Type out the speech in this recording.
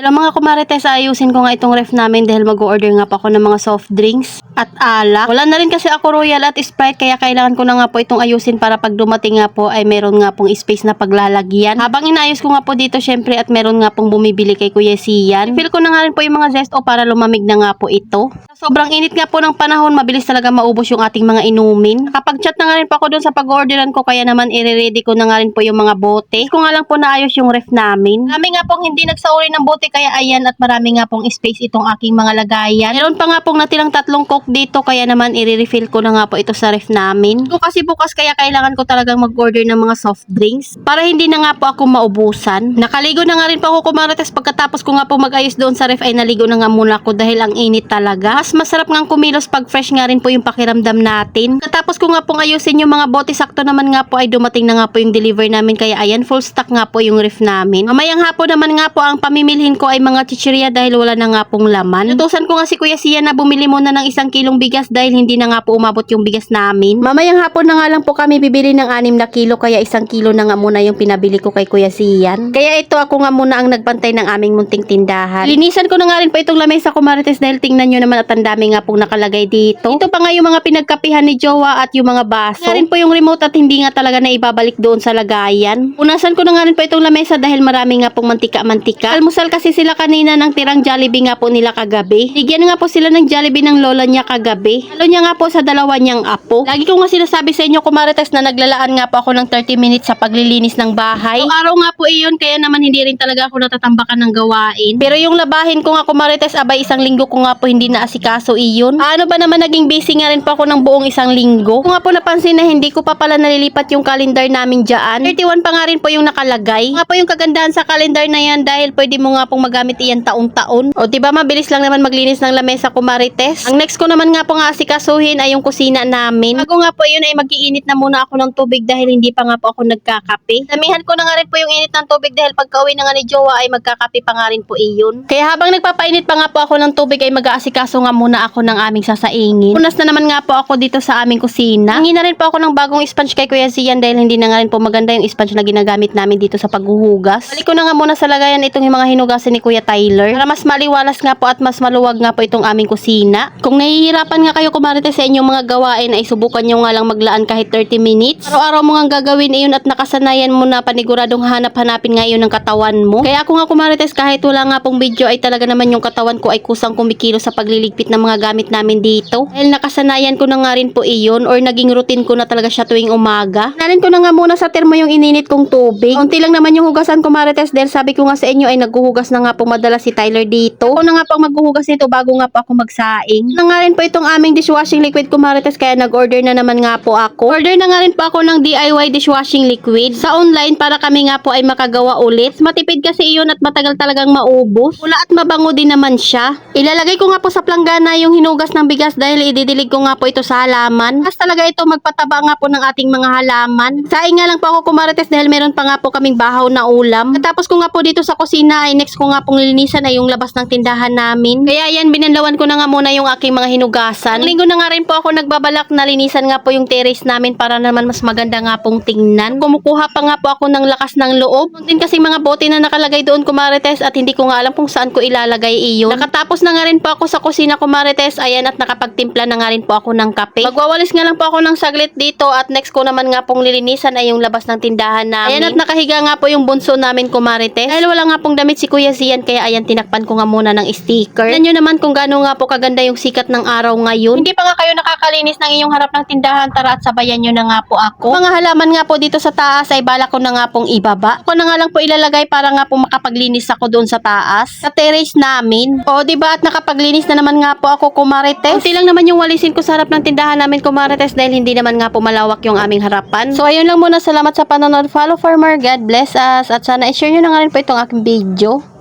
Pero mga kumarites, ayusin ko nga itong ref namin dahil mag-order nga pa ako ng mga soft drinks at alak. Wala na rin kasi ako Royal at Sprite kaya kailangan ko na nga po itong ayusin para pag dumating nga po ay meron nga pong space na paglalagyan. Habang inaayos ko nga po dito syempre at meron nga pong bumibili kay Kuya Sian. Feel ko na nga rin po yung mga zesto para lumamig na nga po ito. Sobrang init nga po ng panahon, mabilis talaga maubos yung ating mga inumin. Nakapag-chat na nga rin po ako doon sa pag-orderan ko kaya naman i-ready ko na nga rin po yung mga bote. Ko nga lang po naayos yung ref namin. Marami nga pong hindi nagsauri ng bote kaya ayan at marami nga pong space itong aking mga lagayan. Meron pa nga pong natirang 3 coke dito kaya naman i-refill ko na nga po ito sa ref namin. Ito kasi bukas kaya kailangan ko talagang mag-order ng mga soft drinks para hindi na nga po ako maubusan. Nakaligo na nga rin po ako kumarites pagkatapos ko nga po mag-ayos doon sa ref ay naligo na nga muna ako dahil ang init talaga. Mas masarap ngang kumilos pag fresh nga rin po yung pakiramdam natin. Katapos ko nga pong ayusin yung mga bote, sakto naman nga po ay dumating na nga po yung deliver namin kaya ayan full stock nga po yung ref namin. Mamayang hapon naman nga po ang pamimilhin ko ay mga chichirya dahil wala na nga pong laman. Nutusan ko nga si Kuya Sian na bumili muna ng 1 kilong bigas dahil hindi na nga po umabot yung bigas namin. Mamayang hapon na nga lang po kami bibili ng 6 na kilo kaya 1 kilo na nga muna yung pinabili ko kay Kuya Sian. Kaya ito ako nga muna ang nagbantay ng aming munting tindahan. Linisan ko na nga rin po itong lamesa kumarites dahil tingnan nyo naman at ang dami nga pong nakalagay dito. Ito pa nga yung mga pinagkapihan ni Jowa at yung mga baso. Nga rin po yung remote at hindi nga talaga na ibabalik doon sa lagayan. Punasan ko na nga rin po itong lamesa dahil marami nga pong mantika-mantika. Almusal kasi sila kanina ng tirang Jollibee nga po nila kagabi. Bigyan nga po sila ng Jollibee ng lola niya kagabi. Halo niya nga po sa 2 niyang apo. Lagi ko nga sinasabi sa inyo kumarites na naglalaan nga po ako ng 30 minutes sa paglilinis ng bahay. So, araw nga po iyon kaya naman hindi rin talaga ako natatambakan ng gawain. Pero yung labahin ko nga kumarites abay 1 linggo ko nga po hindi naasikaso iyon. Ano ba naman naging busy nga rin po ako ng buong 1 linggo. Kung nga po napansin na hindi ko pa pala nalilipat yung calendar namin dyan. 31 pa nga rin po yung nakalagay. Nga po yung kagandahan sa calendar na yan dahil pwede mo nga pong magamit iyan taon-taon. O diba mabilis lang naman maglinis ng lamesa kumarites. Ang next ko naman nga po nga asikasuhin ay yung kusina namin. Bago nga po yun ay mag-iinit na muna ako ng tubig dahil hindi pa nga po ako nagkakape. Damihan ko na nga rin po yung init ng tubig dahil pagka-uwi na nga ni Jowa ay magkakape pa nga rin po iyon. Kaya habang nagpapainit pa nga po ako ng tubig ay mag-aasikaso nga muna ako ng aming sasaingin. Punas na naman nga po ako dito sa aming kusina. Hingi na rin po ako ng bagong sponge kay Kuya Sian dahil hindi na nga rin po maganda yung sponge na ginagamit namin dito sa paghuhugas. Balik ko na nga muna sa lagayan itong yung mga hinugasan ni Kuya Tyler para mas maliwalas nga po at mas maluwag nga po itong aming kusina. Kung nahihirapan nga kayo kumarites sa inyong mga gawain ay subukan nyo nga lang maglaan kahit 30 minutes. Araw-araw mo nga gagawin iyon at nakasanayan mo na paniguradong hanap-hanapin nga iyon ng katawan mo. Kaya ako nga kumarites kahit wala nga pong video ay talaga naman yung katawan ko ay kusang kumikilo sa pagliligpit ng mga gamit namin dito. Dahil nakasanayan ko na nga rin po iyon or naging routine ko na talaga siya tuwing umaga. Nalin ko na nga muna sa termo yung ininit kong tubig. Unti lang naman yung hugasan ko marites dahil sabi ko nga sa inyo ay naghuhugas na nga po madalas si Tyler dito. Ako na nga pang maghuhugas nito bago nga po ako magsaing. Na nga rin po itong aming dishwashing liquid ko marites kaya nag-order na naman nga po ako. Order na nga rin po ako ng DIY dishwashing liquid sa online para kami nga po ay makagawa ulit. Matipid kasi iyon at matagal talagang maubos. Pula at mabango din naman siya. Ilalagay ko nga po sa planggana yung hinugas ng bigas dahil ididilig ko nga po ito sa halaman. Mas talaga ito magpataba nga po ng ating mga halaman. Saing nga lang po ako kumarites dahil meron pa nga po kaming bahaw na ulam. Katapos ko nga po dito sa kusina ay next ko nga pong lilinisan ay yung labas ng tindahan namin. Kaya yan binanlawan ko na nga muna yung aking mga hinugasan. Linggo na nga rin po ako nagbabalak na linisan nga po yung terrace namin para naman mas maganda nga pong tingnan. Kumukuha pa nga po ako ng lakas ng loob. Din kasi mga bote na nakalagay doon kumarites at hindi ko nga alam kung saan ko ilalagay iyon. Nakatapos na nga rin po ako sa kusina kumarites ayan at nakapagtimpla na nga rin po ako ng kape. Magwawalis nga lang po ako ng saglit dito at next ko naman nga pong lilinisan ay yung labas ng tindahan namin. Ayan at nakahiga nga po yung bunso namin kumarites. Dahil wala nga pong damit si Kuya Sian kaya ayan tinakpan ko nga muna ng sticker. Tignan nyo naman kung gaano nga po kaganda yung sikat ng araw ngayon. Hindi pa nga kayo nakakalinis ng inyong harap ng tindahan, tara at sabayan nyo na nga po ako. Mga halaman nga po dito sa taas ay bala ko na nga pong ibaba. Ako na nga lang po ilalagay para nga po makapaglinis ako doon sa taas. Sa terrace namin. O diba at nakapaglinis na naman nga po ako kumarites. Kunti lang naman yung walisin ko sa harap ng tindahan namin kumarites dahil hindi naman nga po malawak yung aming harapan. So ayun lang muna, salamat sa panonood. Follow for more. God bless us. At sana i-share nyo na nga rin po itong aking video.